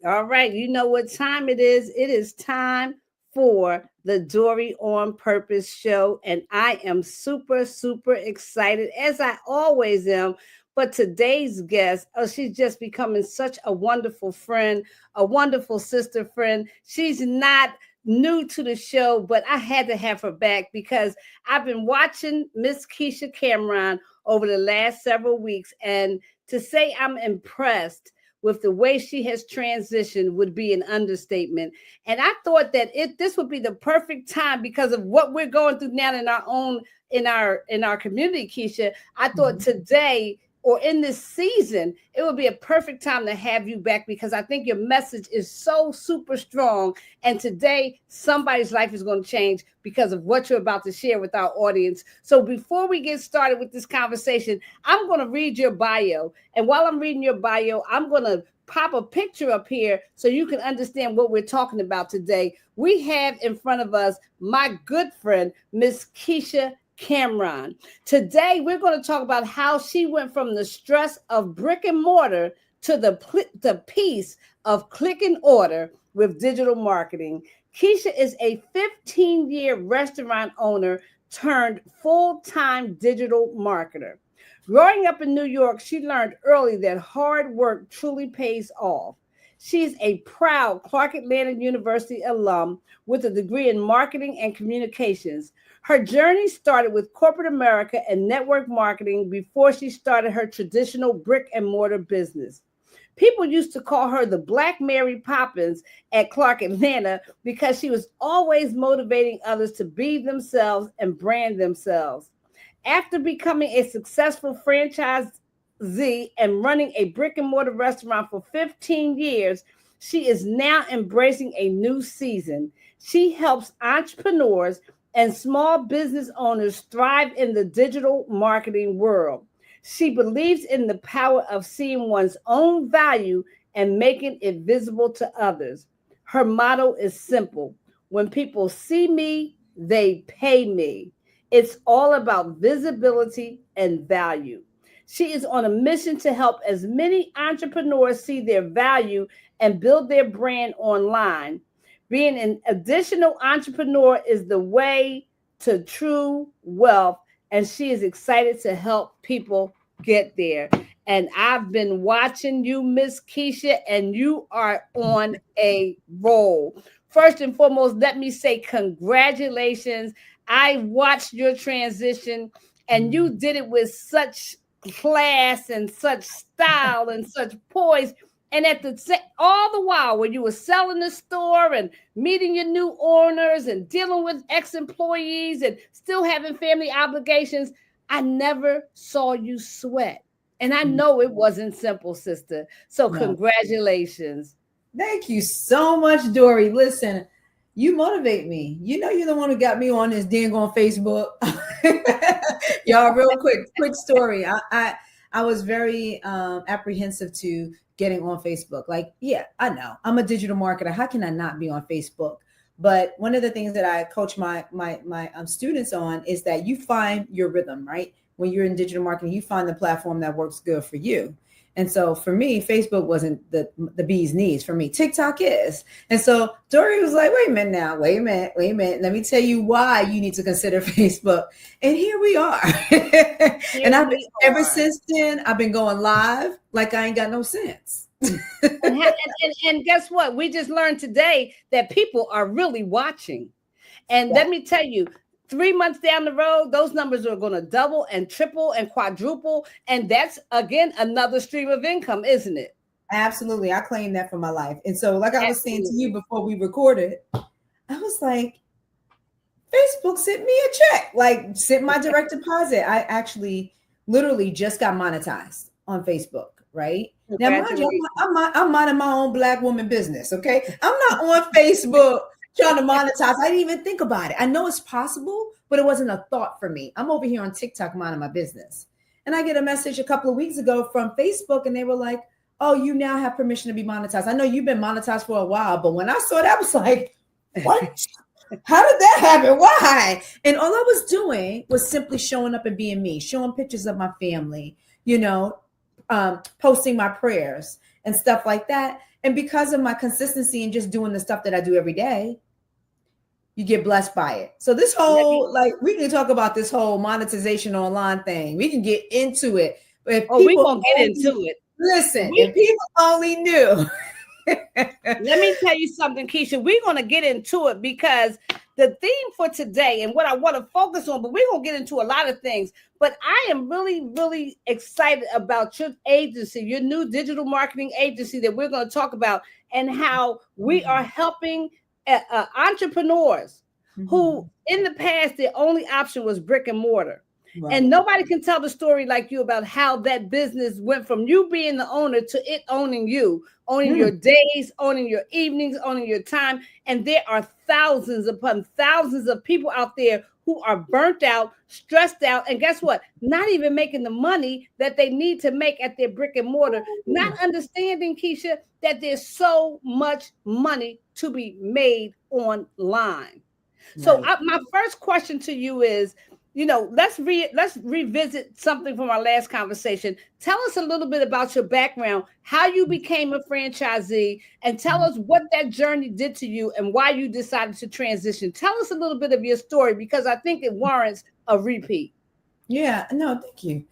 All right. You know what time it is. It is time for the Dori On Purpose Show. And I am super, super excited, as I always am. But today's guest, she's just becoming such a wonderful friend, a wonderful sister friend. She's not new to the show, but I had to have her back because I've been watching Miss Kisha Cameron over the last several weeks. And to say I'm impressed with the way she has transitioned would be an understatement. And I thought that this would be the perfect time because of what we're going through now in our community, Kisha. I thought today or in this season, it would be a perfect time to have you back because I think your message is so super strong. And today, somebody's life is going to change because of what you're about to share with our audience. So before we get started with this conversation, I'm going to read your bio. And while I'm reading your bio, I'm going to pop a picture up here so you can understand what we're talking about today. We have in front of us my good friend, Miss Kisha Cameron. Today, we're going to talk about how she went from the stress of brick and mortar to the peace of click and order with digital marketing. Kisha is a 15-year restaurant owner turned full-time digital marketer. Growing up in New York, she learned early that hard work truly pays off. She's a proud Clark Atlanta University alum with a degree in marketing and communications. Her journey started with corporate America and network marketing before she started her traditional brick and mortar business. People used to call her the Black Mary Poppins at Clark Atlanta because she was always motivating others to be themselves and brand themselves. After becoming a successful franchisee and running a brick and mortar restaurant for 15 years, she is now embracing a new season. She helps entrepreneurs and small business owners thrive in the digital marketing world. She believes in the power of seeing one's own value and making it visible to others. Her motto is simple: when people see me, they pay me. It's all about visibility and value. She is on a mission to help as many entrepreneurs see their value and build their brand online. Being an additional entrepreneur is the way to true wealth, and she is excited to help people get there. And I've been watching you, Miss Kisha, and you are on a roll. First and foremost, let me say congratulations. I watched your transition, and you did it with such class and such style and such poise. And all the while, when you were selling the store and meeting your new owners and dealing with ex-employees and still having family obligations, I never saw you sweat. And I know it wasn't simple, sister. So congratulations. Thank you so much, Dori. Listen, you motivate me. You know, you're the one who got me on this dang on Facebook. Y'all, real quick story. I was very apprehensive to getting on Facebook. Like, yeah, I know I'm a digital marketer. How can I not be on Facebook? But one of the things that I coach my students on is that you find your rhythm, right? When you're in digital marketing, you find the platform that works good for you. And so for me, Facebook wasn't the bee's knees. For me, TikTok is. And so Dori was like, wait a minute. Let me tell you why you need to consider Facebook. And here we are. Ever since then, I've been going live like I ain't got no sense. and guess what? We just learned today that people are really watching. And let me tell you, 3 months down the road, those numbers are going to double and triple and quadruple. And that's, again, another stream of income, isn't it? Absolutely. I claim that for my life. And so like I was saying to you before we recorded, I was like, Facebook sent me a check, like sent my direct deposit. I actually literally just got monetized on Facebook, right? Now, mind you, I'm minding my own Black woman business, okay? I'm not on Facebook trying to monetize. I didn't even think about it. I know it's possible, but it wasn't a thought for me. I'm over here on TikTok minding my business. And I get a message a couple of weeks ago from Facebook, and they were like, oh, you now have permission to be monetized. I know you've been monetized for a while, but when I saw that, I was like, what? How did that happen? Why? And all I was doing was simply showing up and being me, showing pictures of my family, posting my prayers and stuff like that. And because of my consistency and just doing the stuff that I do every day, you get blessed by it. So this whole, we can talk about this whole monetization online thing. We can get into it. But we're going to get into it. Listen, if people only knew. Let me tell you something, Kisha. We're going to get into it because the theme for today and what I want to focus on, but we're going to get into a lot of things. But I am really, really excited about your agency, your new digital marketing agency that we're going to talk about, and how we are helping entrepreneurs who in the past, their only option was brick and mortar. Right. And nobody can tell the story like you about how that business went from you being the owner to it owning you, owning your days, owning your evenings, owning your time. And there are thousands upon thousands of people out there who are burnt out, stressed out, and guess what? Not even making the money that they need to make at their brick and mortar, not understanding, Kisha, that there's so much money to be made online. Right. So my first question to you is, let's revisit something from our last conversation. Tell us a little bit about your background, how you became a franchisee, and tell us what that journey did to you and why you decided to transition. Tell us a little bit of your story, because I think it warrants a repeat. Yeah, no, thank you.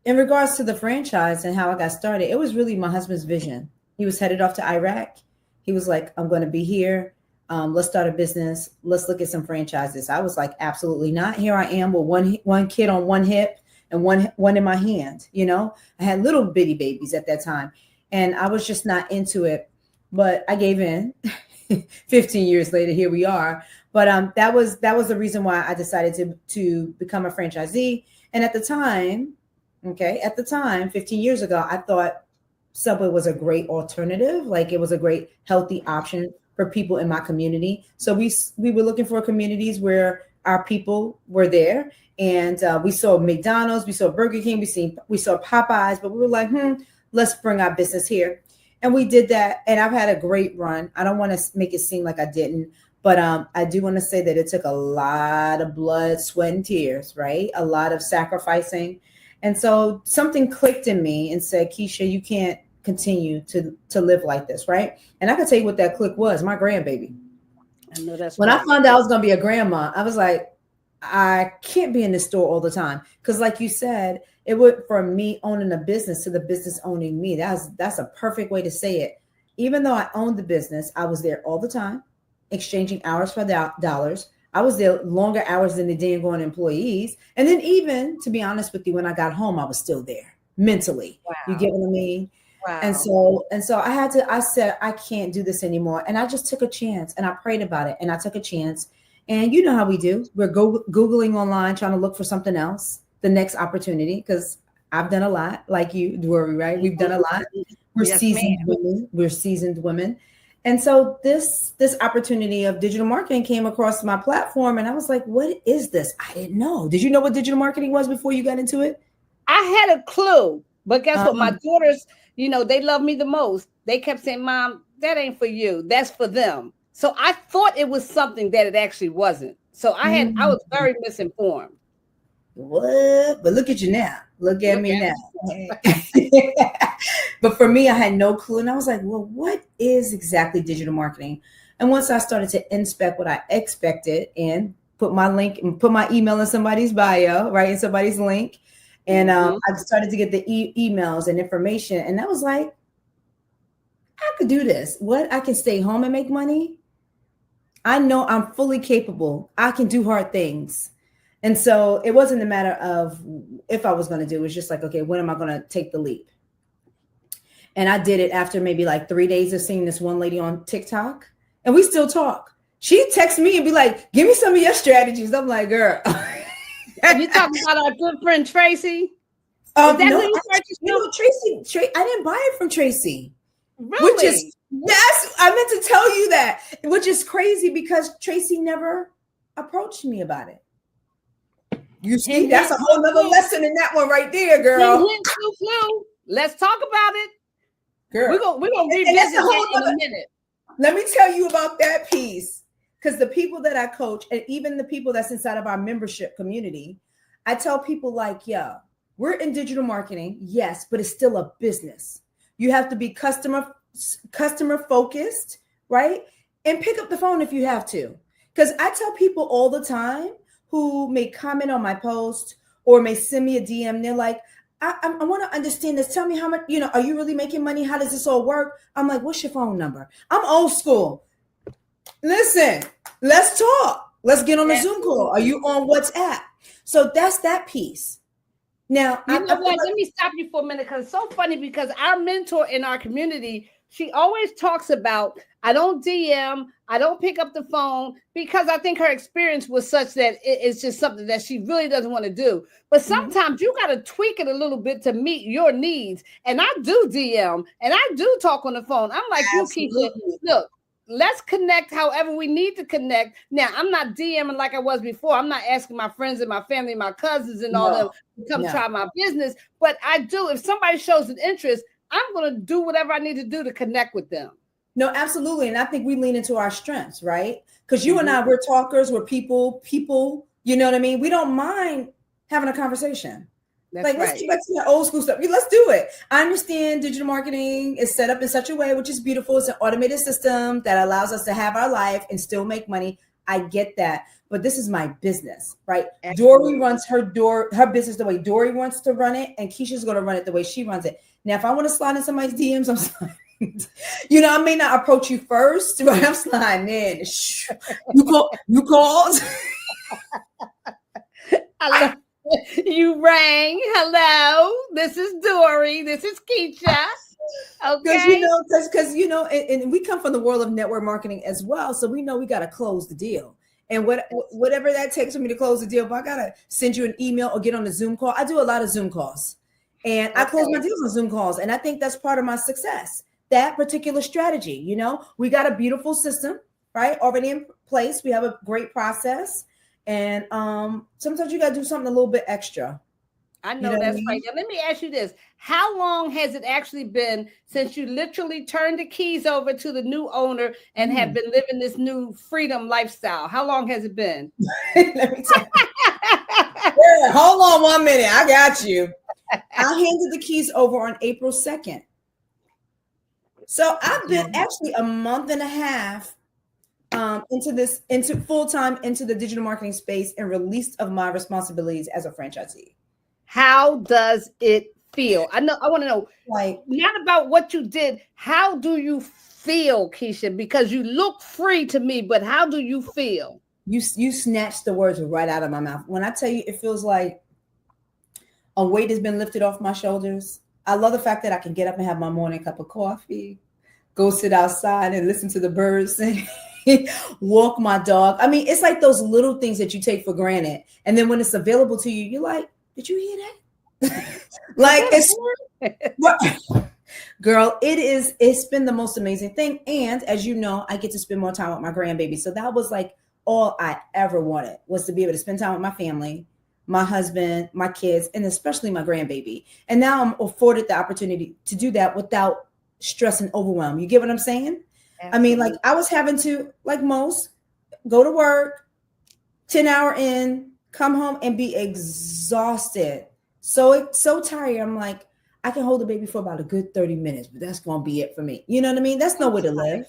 In regards to the franchise and how I got started, it was really my husband's vision. He was headed off to Iraq. He was like, I'm going to be here. Let's start a business. Let's look at some franchises. I was like, absolutely not. Here I am with one kid on one hip and one in my hand. I had little bitty babies at that time, and I was just not into it. But I gave in. 15 years later, here we are. But that was the reason why I decided to become a franchisee. And at the time, 15 years ago, I thought Subway was a great alternative. Like, it was a great healthy option for people in my community. So we were looking for communities where our people were there, and we saw McDonald's, we saw Burger King, we saw Popeyes, but we were like, let's bring our business here. And we did that, and I've had a great run. I don't want to make it seem like I didn't, but I do want to say that it took a lot of blood, sweat, and tears, right? A lot of sacrificing. And so something clicked in me and said, Kisha, you can't continue to live like this, right? And I can tell you what that click was, my grandbaby. I know that's when I found out I was going to be a grandma, I was like, I can't be in the store all the time. Because like you said, it went from me owning a business to the business owning me. That's a perfect way to say it. Even though I owned the business, I was there all the time, exchanging hours for dollars. I was there longer hours than the dang on employees. And then even, to be honest with you, when I got home, I was still there mentally. Wow. You get what I mean? Wow. And so I said, I can't do this anymore. And I just took a chance, and I prayed about it, and I took a chance. And you know how we do. We're Googling online, trying to look for something else, the next opportunity, because I've done a lot, like you, Dori, right? We've done a lot. We're seasoned women. We're seasoned women. And so this opportunity of digital marketing came across my platform, and I was like, what is this? I didn't know. Did you know what digital marketing was before you got into it? I had a clue, but guess what? My daughters, they love me the most. They kept saying, Mom, that ain't for you. That's for them. So I thought it was something that it actually wasn't. So I was very misinformed. What? But look at you now. Look at me now. But for me, I had no clue. And I was like, well, what is exactly digital marketing? And once I started to inspect what I expected and put my email in somebody's bio, right, in somebody's link. And I started to get the emails and information. And I was like, I could do this. What? I can stay home and make money. I know I'm fully capable. I can do hard things. And so it wasn't a matter of if I was going to do it. It was just like, okay, when am I going to take the leap? And I did it after maybe like 3 days of seeing this one lady on TikTok. And we still talk. She'd text me and be like, give me some of your strategies. I'm like, girl. You talking about our good friend Tracy? No, Tracy, I didn't buy it from Tracy. Really? Which is, yes, I meant to tell you that, which is crazy because Tracy never approached me about it. You see, that's a whole nother lesson in that one right there, girl. Let's talk about it. Girl. We're gonna revisit that in a minute. Let me tell you about that piece. Because the people that I coach, and even the people that's inside of our membership community, I tell people like, yeah, we're in digital marketing, yes, but it's still a business. You have to be customer focused, right? And pick up the phone if you have to. Because I tell people all the time who may comment on my post or may send me a DM, they're like, I want to understand this. Tell me how much, are you really making money? How does this all work? I'm like, what's your phone number? I'm old school. Listen, let's talk. Let's get on a Zoom call. Are you on WhatsApp? So that's that piece. Now, you know what? Let me stop you for a minute because it's so funny because our mentor in our community, she always talks about, I don't DM, I don't pick up the phone because I think her experience was such that it's just something that she really doesn't want to do. But sometimes you got to tweak it a little bit to meet your needs. And I do DM and I do talk on the phone. I'm like, you keep it. Look, let's connect however we need to connect. Now, I'm not DMing like I was before. I'm not asking my friends and my family, my cousins and all them to come try my business. But I do. If somebody shows an interest, I'm going to do whatever I need to do to connect with them. No, absolutely. And I think we lean into our strengths, right? Because you and I, we're talkers, we're people, you know what I mean? We don't mind having a conversation. That's like, let's get back to that old school stuff. Let's do it. I understand digital marketing is set up in such a way, which is beautiful. It's an automated system that allows us to have our life and still make money. I get that. But this is my business, right? Absolutely. Dori runs her business the way Dori wants to run it, and Kisha's going to run it the way she runs it. Now, if I want to slide in somebody's DMs, I'm sliding. I may not approach you first, but I'm sliding in. You called. I love you rang. Hello, this is Dori. This is Kisha. Okay. Because and we come from the world of network marketing as well, so we know we got to close the deal. And whatever that takes for me to close the deal, if I gotta send you an email or get on a Zoom call, I do a lot of Zoom calls, and I close my deals on Zoom calls, and I think that's part of my success. That particular strategy, we got a beautiful system, right? Already in place. We have a great process. And sometimes you got to do something a little bit extra. I know that's right. Now, let me ask you this. How long has it actually been since you literally turned the keys over to the new owner and have been living this new freedom lifestyle? How long has it been? Let me tell you. Hold on 1 minute. I got you. I handed the keys over on April 2nd. So I've been actually a month and a half into full-time into the digital marketing space and released of my responsibilities as a franchisee. How does it feel? I want to know, not about what you did. How do you feel, Kisha? Because you look free to me, but how do you feel? You snatched the words right out of my mouth. When I tell you, it feels like a weight has been lifted off my shoulders. I love the fact that I can get up and have my morning cup of coffee, go sit outside and listen to the birds sing, walk my dog. I mean, it's like those little things that you take for granted. And then when it's available to you, you're like, did you hear that? Like, girl, it's been the most amazing thing. And as you know, I get to spend more time with my grandbaby. So that was like all I ever wanted, was to be able to spend time with my family, my husband, my kids, and especially my grandbaby. And now I'm afforded the opportunity to do that without stress and overwhelm. You get what I'm saying? Absolutely. I mean, like, I was having to, like most, go to work, 10-hour in, come home and be exhausted. So tired. I'm like, I can hold the baby for about a good 30 minutes, but that's going to be it for me. You know what I mean? That's no way to live.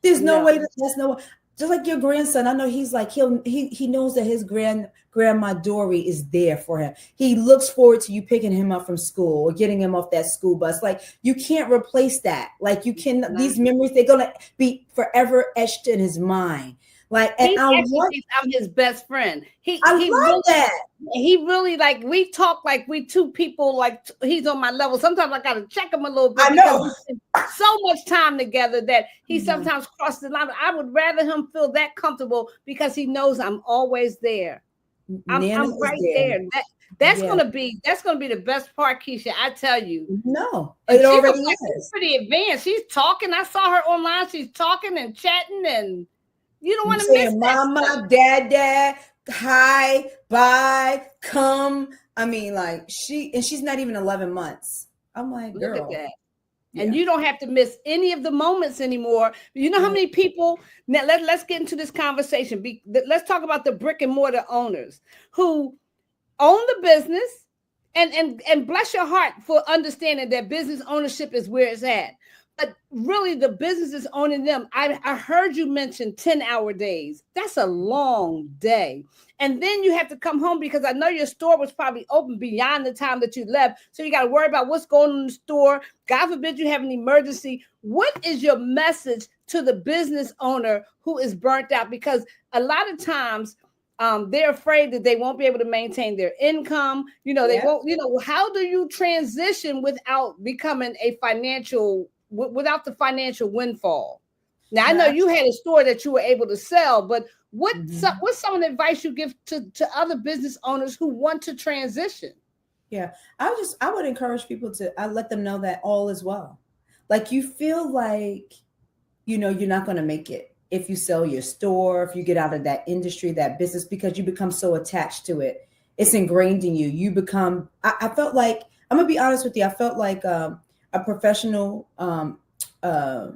There's no way. That's no way. Just like your grandson, I know he's like, he knows that his grandma Dori is there for him. He looks forward to you picking him up from school or getting him off that school bus. Like, you can't replace that. Like, you can, these memories, they're going to be forever etched in his mind. Like, and I'm his best friend. I love that. He really, like, we talk like we two people, like he's on my level. Sometimes I gotta check him a little bit. I know. We spend so much time together that he sometimes crosses the line. I would rather him feel that comfortable because he knows I'm always there. Nana I'm is right there. there. That's Yeah. gonna be the best part, Kisha. I tell you. No, And it she already looks like she's is. pretty advanced. She's talking. I saw her online. She's talking and chatting, and you don't You want to miss saying that stuff. mama, dad, hi, bye, come. I mean, like she's not even 11 months. I'm like, Look at girl, that. And yeah. you don't have to miss any of the moments anymore. You know how Right. many people, now let's get into this conversation. Let's talk about the brick and mortar owners who own the business, and bless your heart for understanding that business ownership is where it's at. But really, the business is owning them. I heard you mention 10-hour days. That's a long day. And then you have to come home because I know your store was probably open beyond the time that you left. So you got to worry about what's going on in the store. God forbid you have an emergency. What is your message to the business owner who is burnt out? Because a lot of times, they're afraid that they won't be able to maintain their income. They Yeah. won't. How do you transition without becoming without the financial windfall? Now, I know Now, you had a store that you were able to sell, but mhm. what's some of the advice you give to other business owners who want to transition? Yeah, I would encourage people I let them know that all is well. Like you feel like, you're not going to make it if you sell your store, if you get out of that industry, that business, because you become so attached to it. It's ingrained in you. You become, I felt like, I'm going to be honest with you. I felt like a professional, uh, a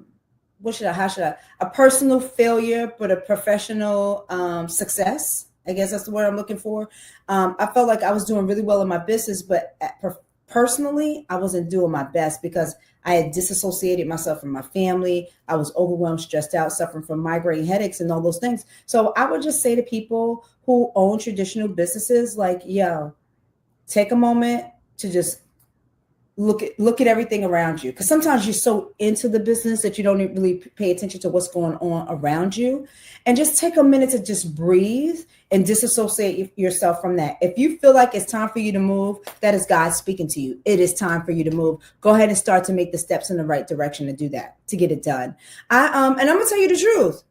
personal failure, but a professional success. I guess that's the word I'm looking for. I felt like I was doing really well in my business, but personally, I wasn't doing my best because I had disassociated myself from my family. I was overwhelmed, stressed out, suffering from migraine headaches and all those things. So I would just say to people who own traditional businesses, like, yo, take a moment to just look at everything around you, because sometimes you're so into the business that you don't really pay attention to what's going on around you, and just take a minute to just breathe and disassociate yourself from that. If you feel like it's time for you to move, that is God speaking to you. It is time for you to move. Go ahead and start to make the steps in the right direction to do that, to get it done. And I'm gonna tell you the truth.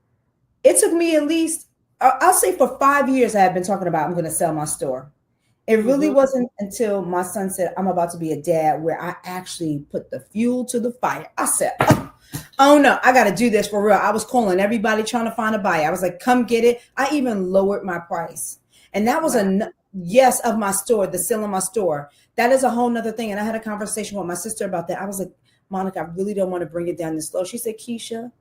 It took me at least, I'll say, for 5 years I have been talking about I'm going to sell my store. It really Mm-hmm. wasn't until my son said, I'm about to be a dad, where I actually put the fuel to the fire. I said, oh no, I got to do this for real. I was calling everybody trying to find a buyer. I was like, come get it. I even lowered my price. And that was Wow. yes, of my store, the sale of my store. That is a whole nother thing. And I had a conversation with my sister about that. I was like, Monica, I really don't want to bring it down this low. She said, Kisha,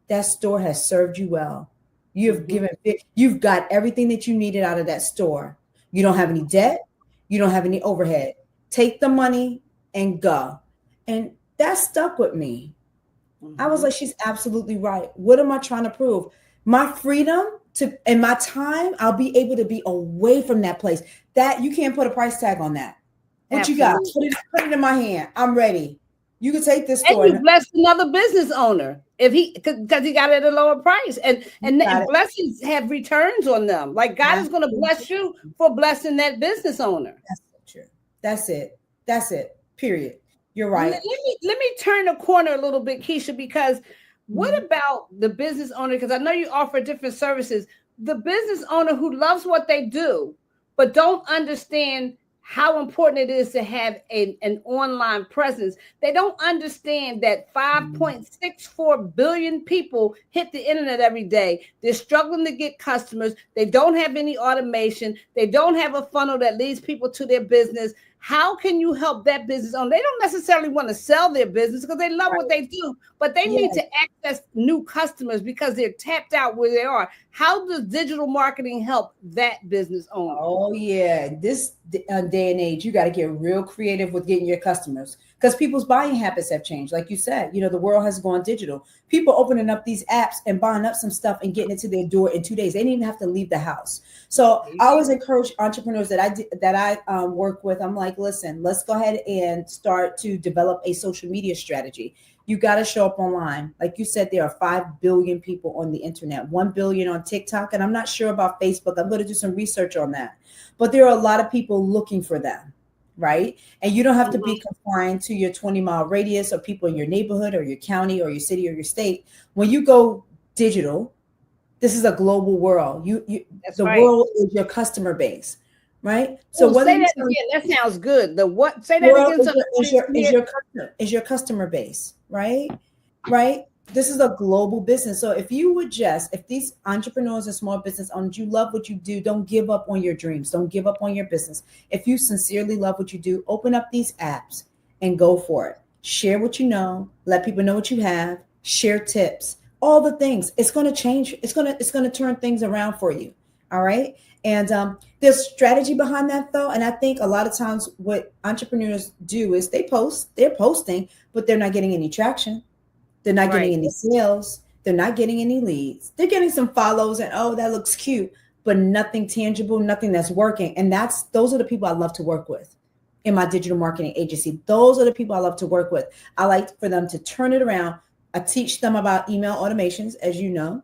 that store has served you well. Mm-hmm. You've got everything that you needed out of that store. You don't have any debt. You don't have any overhead. Take the money and go. And that stuck with me. I was Mm-hmm. like, she's absolutely right. What am I trying to prove? My freedom and my time, I'll be able to be away from that place. That you can't put a price tag on that. What you got? Absolutely. Put it in my hand. I'm ready. You can take this And store. you blessed another business owner if because he got it at a lower price, and You got it. blessings have returns on them. Like God is going to Absolutely. bless you for blessing that business owner. That's so true. That's it. That's it. Period. You're Let right. me turn the corner a little bit, Kisha, because what Mhm. about the business owner? Because I know you offer different services. The business owner who loves what they do, but don't understand how important it is to have an online presence. They don't understand that Mhm. 5.64 billion people hit the internet every day. They're struggling to get customers. They don't have any automation. They don't have a funnel that leads people to their business. How can you help that business owner? They don't necessarily want to sell their business because they love what Right. they do, but they need Yes. to access new customers because they're tapped out where they are. How does digital marketing help that business owner? Oh yeah, this day and age, you got to get real creative with getting your customers, because people's buying habits have changed. Like you said, the world has gone digital. People opening up these apps and buying up some stuff and getting it to their door in 2 days. They didn't even have to leave the house. So There I you always go. encourage entrepreneurs that I work with. I'm like, listen, let's go ahead and start to develop a social media strategy. You got to show up online. Like you said, there are 5 billion people on the internet, 1 billion on TikTok. And I'm not sure about Facebook. I'm going to do some research on that. But there are a lot of people looking for them, right? And you don't have to be Mhm. confined to your 20-mile radius or people in your neighborhood or your county or your city or your state. When you go digital, This is a global world. That's The right. world is your customer base, right? So Oh, whether say you that sell again. That sounds good. The what? Say that world again so is your customer base, right? Right? This is a global business. So if these entrepreneurs and small business owners, you love what you do, don't give up on your dreams. Don't give up on your business. If you sincerely love what you do, open up these apps and go for it. Share what you know, let people know what you have, share tips, all the things. It's going to change. It's going to turn things around for you. All right. And there's strategy behind that though. And I think a lot of times what entrepreneurs do is they're posting, but they're not getting any traction. They're not getting right. any sales. They're not getting any leads. They're getting some follows and oh, that looks cute, but nothing tangible, nothing that's working. And those are the people I love to work with in my digital marketing agency. Those are the people I love to work with. I like for them to turn it around. I teach them about email automations, as you know.